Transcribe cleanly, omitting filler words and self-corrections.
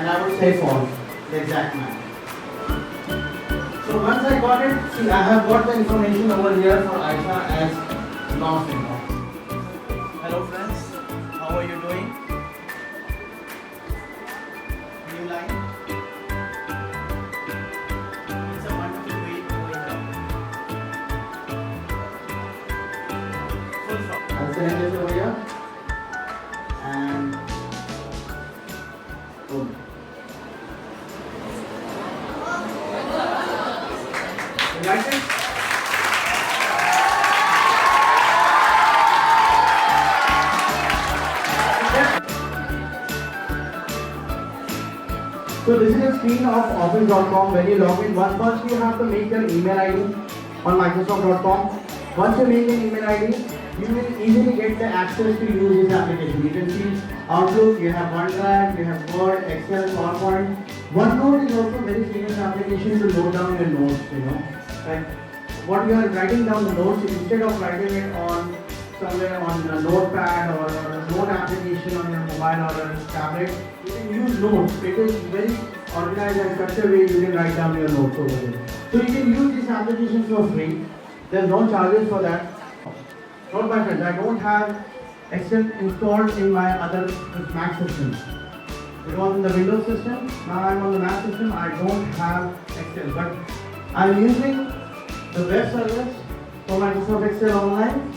and I would say false, the exact match. So once I got it, see, I have got the information over here for Aisha as lost impact. Hello friends, how are you doing? New line? It's a wonderful way going down. Full stop. I'll send this over here. And boom. You like it? So this is a screen of office.com. When you log in, first you have to make your email ID on Microsoft.com. Once you make an email ID, you will easily get the access to use this application. You can see Outlook, you have OneDrive, you have Word, Excel, PowerPoint. OneNote is also a very serious application to note down your notes, Like what you are writing down the notes, instead of writing it on somewhere on a notepad or a note application on your mobile or a tablet, you can use notes because it's very organized and structured way you can write down your notes over there. So you can use this application for free. There's no charges for that. Note my friends, I don't have Excel installed in my other Mac system. It was in the Windows system, now I'm on the Mac system, I don't have Excel. But I'm using the web service for Microsoft Excel Online.